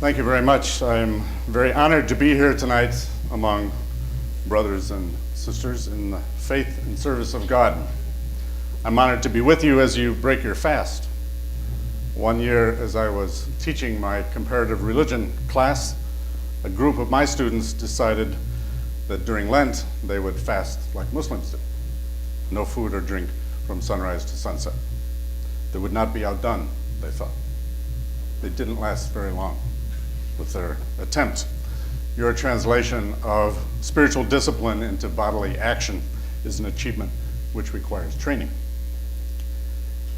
Thank you very much. I'm very honored to be here tonight among brothers and sisters in the faith and service of God. I'm honored to be with you as you break your fast. One year, as I was teaching my comparative religion class, a group of my students decided that during Lent they would fast like Muslims do. No food or drink from sunrise to sunset. They would not be outdone, they thought. They didn't last very long with their attempt. Your translation of spiritual discipline into bodily action is an achievement which requires training.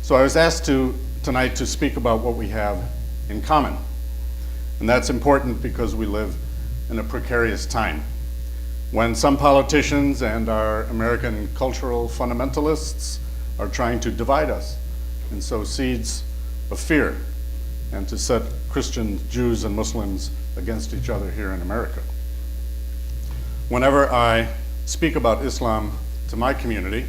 So I was asked tonight to speak about what we have in common. And that's important because we live in a precarious time when some politicians and our American cultural fundamentalists are trying to divide us and sow seeds of fear and to set Christians, Jews, and Muslims against each other here in America. Whenever I speak about Islam to my community,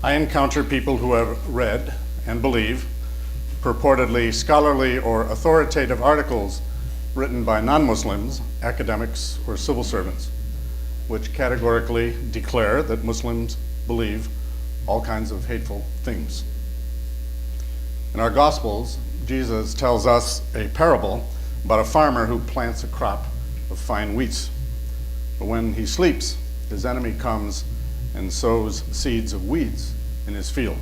I encounter people who have read and believe purportedly scholarly or authoritative articles written by non-Muslims, academics, or civil servants, which categorically declare that Muslims believe all kinds of hateful things. In our Gospels, Jesus tells us a parable about a farmer who plants a crop of fine wheat. But when he sleeps, his enemy comes and sows seeds of weeds in his field.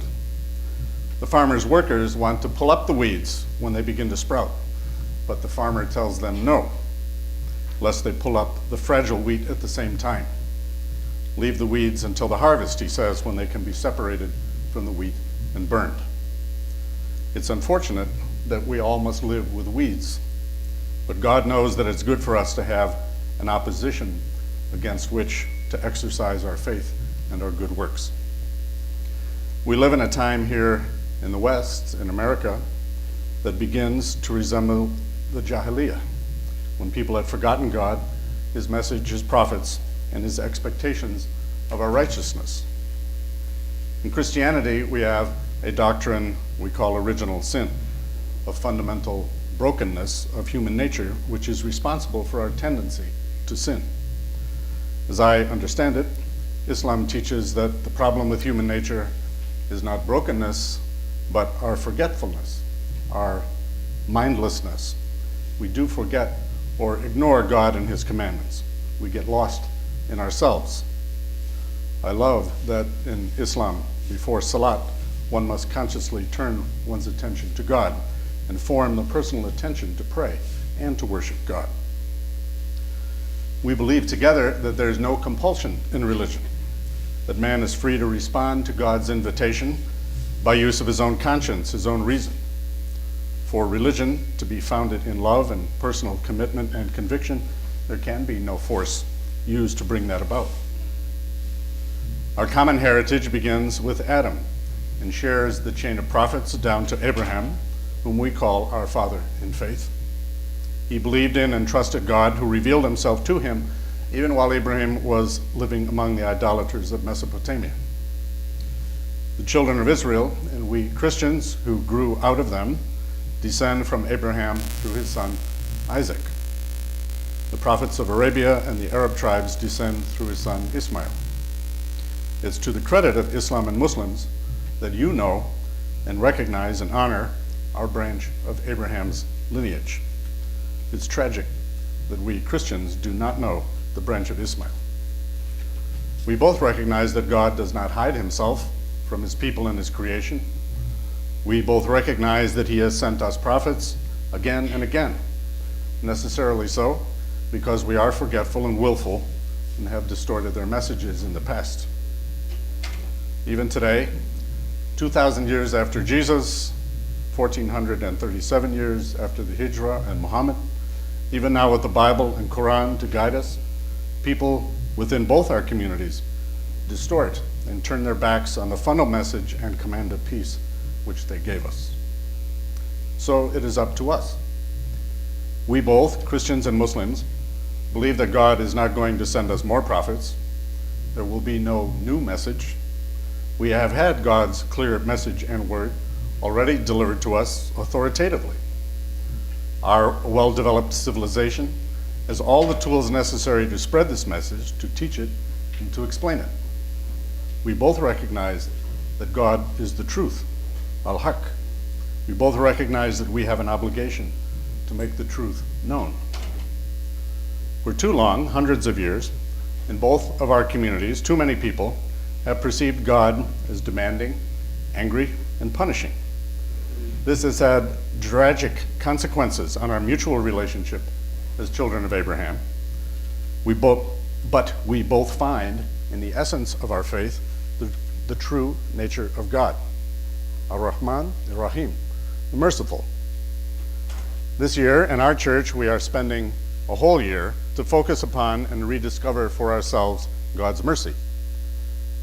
The farmer's workers want to pull up the weeds when they begin to sprout, but the farmer tells them no, lest they pull up the fragile wheat at the same time. Leave the weeds until the harvest, he says, when they can be separated from the wheat and burned. It's unfortunate that we all must live with weeds, but God knows that it's good for us to have an opposition against which to exercise our faith and our good works. We live in a time here in the West, in America, that begins to resemble the Jahiliyyah, when people had forgotten God, his message, his prophets, and his expectations of our righteousness. In Christianity, we have a doctrine we call original sin, a fundamental brokenness of human nature, which is responsible for our tendency to sin. As I understand it, Islam teaches that the problem with human nature is not brokenness, but our forgetfulness, our mindlessness. We do forget or ignore God and his commandments. We get lost in ourselves. I love that in Islam, before Salat, one must consciously turn one's attention to God and form the personal attention to pray and to worship God. We believe together that there is no compulsion in religion, that man is free to respond to God's invitation by use of his own conscience, his own reason. For religion to be founded in love and personal commitment and conviction, there can be no force used to bring that about. Our common heritage begins with Adam and shares the chain of prophets down to Abraham, whom we call our father in faith. He believed in and trusted God, who revealed himself to him even while Abraham was living among the idolaters of Mesopotamia. The children of Israel, and we Christians who grew out of them, descend from Abraham through his son Isaac. The prophets of Arabia and the Arab tribes descend through his son Ismail. It's to the credit of Islam and Muslims that you know and recognize and honor our branch of Abraham's lineage. It's tragic that we Christians do not know the branch of Ismail. We both recognize that God does not hide himself from his people and his creation. We both recognize that he has sent us prophets again and again, necessarily so because we are forgetful and willful and have distorted their messages in the past. Even today, 2,000 years after Jesus, 1,437 years after the Hijrah and Muhammad, even now with the Bible and Quran to guide us, people within both our communities distort and turn their backs on the fundamental message and command of peace which they gave us. So it is up to us. We both, Christians and Muslims, believe that God is not going to send us more prophets. There will be no new message. We have had God's clear message and word already delivered to us authoritatively. Our well-developed civilization has all the tools necessary to spread this message, to teach it, and to explain it. We both recognize that God is the truth, al-haq. We both recognize that we have an obligation to make the truth known. For too long, hundreds of years, in both of our communities, too many people have perceived God as demanding, angry, and punishing. This has had tragic consequences on our mutual relationship as children of Abraham. But we both find in the essence of our faith the true nature of God, Ar-Rahman, Ar-Rahim, the merciful. This year in our church, we are spending a whole year to focus upon and rediscover for ourselves God's mercy.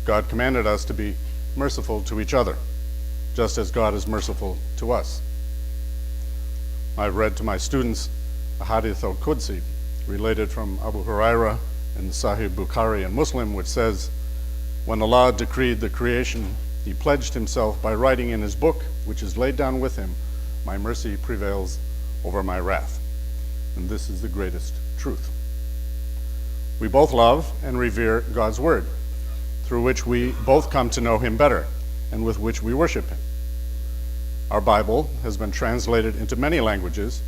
God commanded us to be merciful to each other, just as God is merciful to us. I've read to my students a hadith al-Qudsi, related from Abu Huraira in the Sahih Bukhari and Muslim, which says, when Allah decreed the creation, he pledged himself by writing in his book, which is laid down with him, my mercy prevails over my wrath. And this is the greatest truth. We both love and revere God's word, through which we both come to know him better and with which we worship him. Our Bible has been translated into many languages,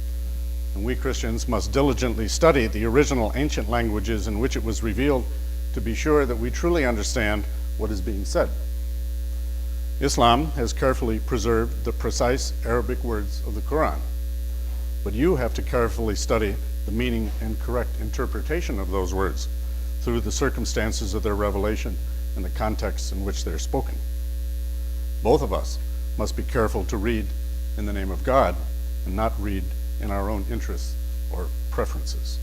and we Christians must diligently study the original ancient languages in which it was revealed to be sure that we truly understand what is being said. Islam has carefully preserved the precise Arabic words of the Quran, but you have to carefully study the meaning and correct interpretation of those words through the circumstances of their revelation and the context in which they're spoken. Both of us must be careful to read in the name of God and not read in our own interests or preferences.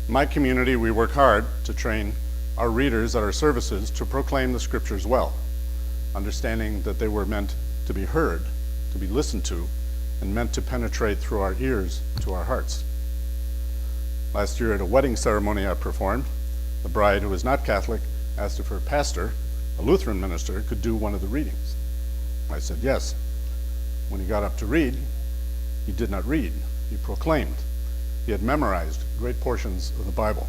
In my community, we work hard to train our readers at our services to proclaim the scriptures well, understanding that they were meant to be heard, to be listened to, and meant to penetrate through our ears to our hearts. Last year at a wedding ceremony I performed, the bride, who was not Catholic, asked if her pastor, a Lutheran minister, could do one of the readings. I said yes. When he got up to read, he did not read, he proclaimed. He had memorized great portions of the Bible,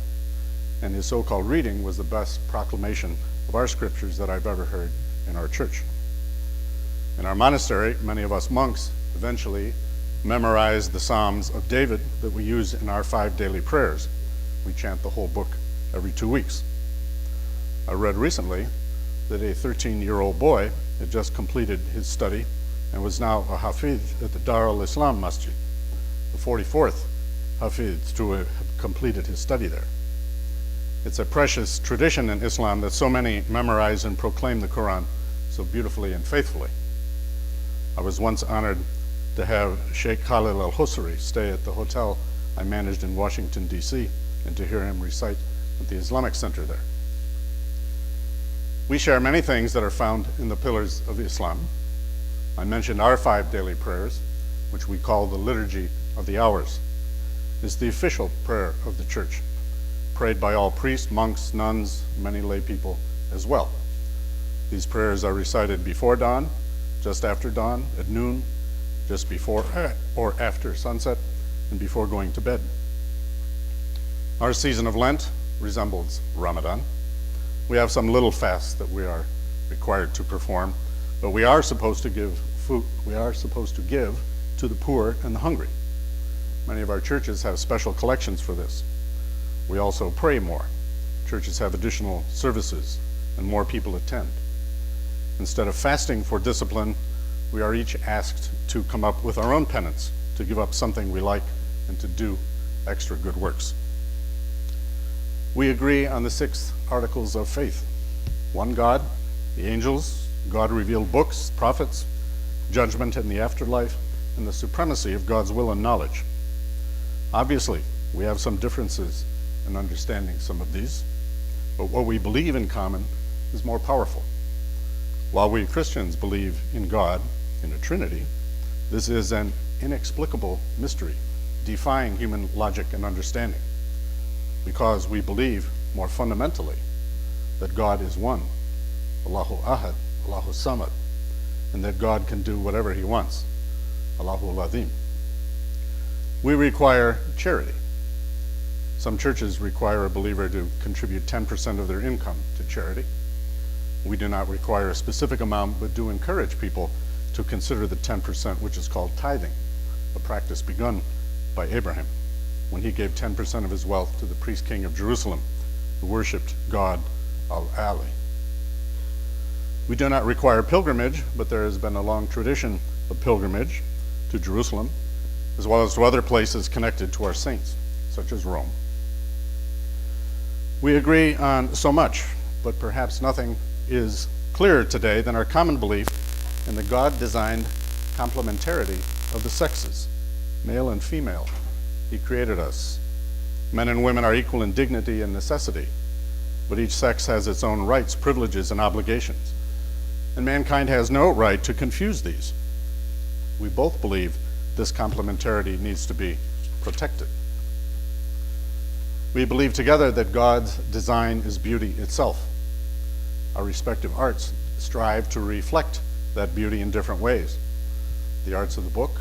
and his so-called reading was the best proclamation of our scriptures that I've ever heard in our church. In our monastery, many of us monks eventually memorized the Psalms of David that we use in our 5 daily prayers. We chant the whole book every 2 weeks. I read recently that a 13-year-old boy had just completed his study and was now a Hafiz at the Dar al-Islam Masjid, the 44th Hafiz to have completed his study there. It's a precious tradition in Islam that so many memorize and proclaim the Quran so beautifully and faithfully. I was once honored to have Sheikh Khalil al-Husri stay at the hotel I managed in Washington, D.C., and to hear him recite at the Islamic Center there. We share many things that are found in the pillars of Islam. I mentioned our 5 daily prayers, which we call the Liturgy of the Hours. It's the official prayer of the church, prayed by all priests, monks, nuns, many lay people as well. These prayers are recited before dawn, just after dawn, at noon, just before or after sunset, and before going to bed. Our season of Lent resembles Ramadan. We have some little fasts that we are required to perform, but we are supposed to give food. We are supposed to give to the poor and the hungry. Many of our churches have special collections for this. We also pray more. Churches have additional services and more people attend. Instead of fasting for discipline, we are each asked to come up with our own penance, to give up something we like and to do extra good works. We agree on the 6 articles of faith: one God, the angels, God-revealed books, prophets, judgment in the afterlife, and the supremacy of God's will and knowledge. Obviously, we have some differences in understanding some of these, but what we believe in common is more powerful. While we Christians believe in God, in a Trinity, this is an inexplicable mystery, defying human logic and understanding, because we believe more fundamentally that God is one, Allahu Ahad, Allahu Samad, and that God can do whatever he wants, Allahu Azim. We require charity. Some churches require a believer to contribute 10% of their income to charity. We do not require a specific amount, but do encourage people to consider the 10%, which is called tithing, a practice begun by Abraham when he gave 10% of his wealth to the priest king of Jerusalem, who worshipped God Al-Ali. We do not require pilgrimage, but there has been a long tradition of pilgrimage to Jerusalem, as well as to other places connected to our saints, such as Rome. We agree on so much, but perhaps nothing is clearer today than our common belief in the God-designed complementarity of the sexes, male and female. He created us. Men and women are equal in dignity and necessity, but each sex has its own rights, privileges, and obligations, and mankind has no right to confuse these. We both believe this complementarity needs to be protected. We believe together that God's design is beauty itself. Our respective arts strive to reflect that beauty in different ways. The arts of the book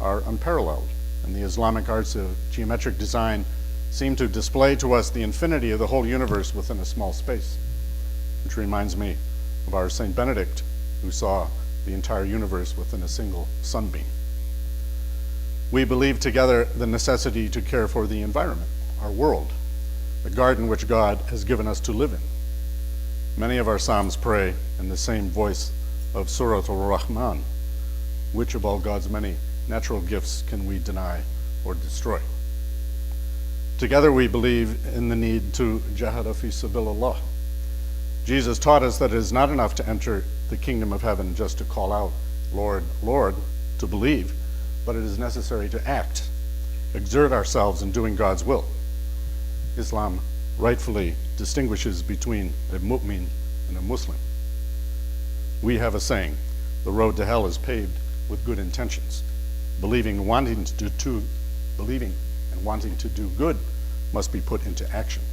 are unparalleled, and the Islamic arts of geometric design seem to display to us the infinity of the whole universe within a small space, which reminds me of our Saint Benedict, who saw the entire universe within a single sunbeam. We believe together the necessity to care for the environment, our world, the garden which God has given us to live in. Many of our psalms pray in the same voice of Surat al-Rahman, which of all God's many natural gifts can we deny or destroy? Together we believe in the need to jahad fi sabilillah. Jesus taught us that it is not enough to enter the kingdom of heaven just to call out, Lord, Lord, to believe, but it is necessary to act, exert ourselves in doing God's will. Islam rightfully distinguishes between a mu'min and a Muslim. We have a saying, the road to hell is paved with good intentions. Believing and wanting to do good must be put into action.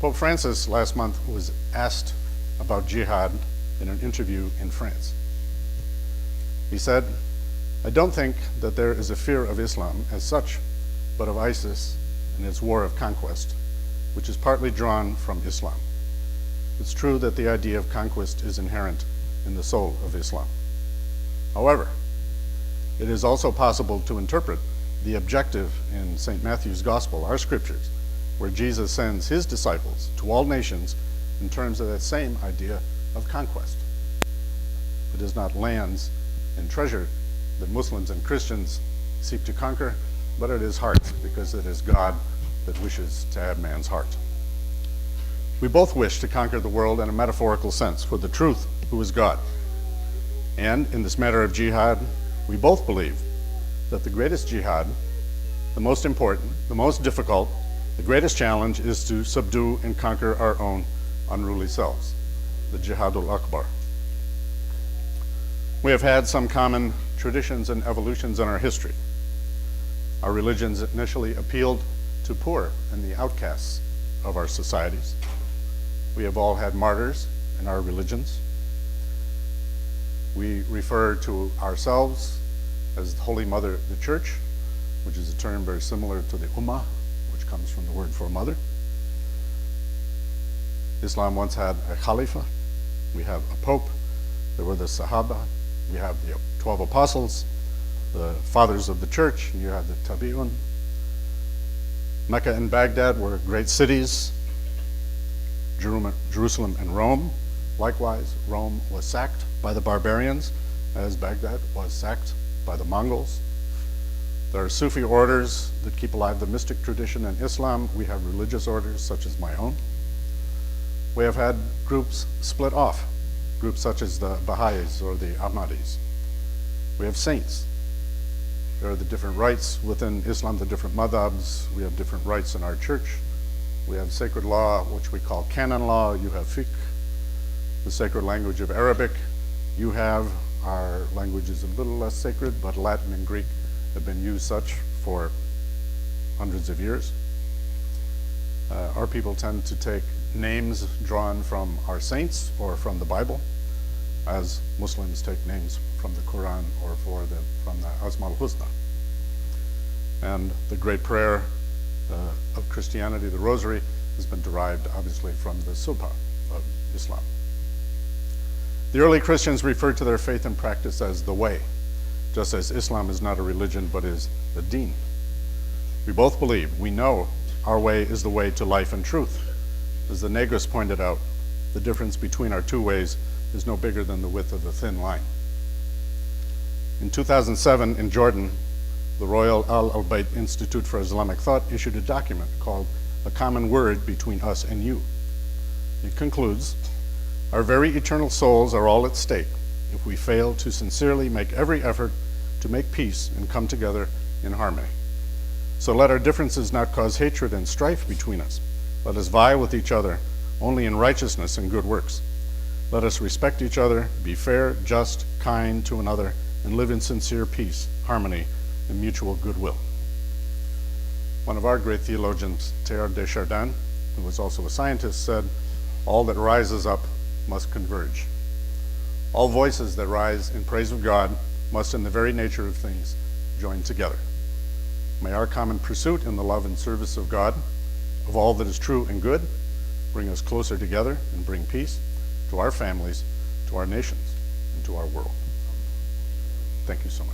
Pope Francis last month was asked about jihad in an interview in France. He said, I don't think that there is a fear of Islam as such, but of ISIS and its war of conquest, which is partly drawn from Islam. It's true that the idea of conquest is inherent in the soul of Islam. However, it is also possible to interpret the objective in St. Matthew's Gospel, our scriptures, where Jesus sends his disciples to all nations in terms of that same idea of conquest. It is not lands and treasure that Muslims and Christians seek to conquer, but it is hearts, because it is God that wishes to have man's heart. We both wish to conquer the world in a metaphorical sense for the truth, who is God. And in this matter of jihad, we both believe that the greatest jihad, the most important, the most difficult, the greatest challenge is to subdue and conquer our own unruly selves, the Jihadul Akbar. We have had some common traditions and evolutions in our history. Our religions initially appealed to poor and the outcasts of our societies. We have all had martyrs in our religions. We refer to ourselves as the Holy Mother, the Church, which is a term very similar to the Ummah, which comes from the word for mother. Islam once had a Khalifa. We have a Pope. There were the Sahaba. We have the 12 Apostles, the Fathers of the Church, and you have the Tabi'un. Mecca and Baghdad were great cities. Jerusalem and Rome. Likewise, Rome was sacked by the barbarians, as Baghdad was sacked by the Mongols. There are Sufi orders that keep alive the mystic tradition in Islam. We have religious orders such as my own. We have had groups split off, groups such as the Baha'is or the Ahmadis. We have saints. There are the different rites within Islam, the different madhabs. We have different rites in our church. We have sacred law, which we call canon law. You have fiqh, the sacred language of Arabic. You have, our language is a little less sacred, but Latin and Greek have been used such for hundreds of years. Our people tend to take names drawn from our saints or from the Bible, as Muslims take names from the Quran or from the Asma al-Husna. And the great prayer of Christianity, the Rosary, has been derived, obviously, from the Subha of Islam. The early Christians referred to their faith and practice as the way, just as Islam is not a religion, but is the deen. We both believe, we know our way is the way to life and truth. As the Negress pointed out, the difference between our two ways is no bigger than the width of a thin line. In 2007, in Jordan, the Royal Al-Bayt Institute for Islamic Thought issued a document called A Common Word Between Us and You. It concludes, our very eternal souls are all at stake if we fail to sincerely make every effort to make peace and come together in harmony. So let our differences not cause hatred and strife between us. Let us vie with each other only in righteousness and good works. Let us respect each other, be fair, just, kind to another, and live in sincere peace, harmony, and mutual goodwill. One of our great theologians, Teilhard de Chardin, who was also a scientist, said, all that rises up must converge. All voices that rise in praise of God must, in the very nature of things, join together. May our common pursuit in the love and service of God, of all that is true and good, bring us closer together and bring peace to our families, to our nations, and to our world. Thank you so much.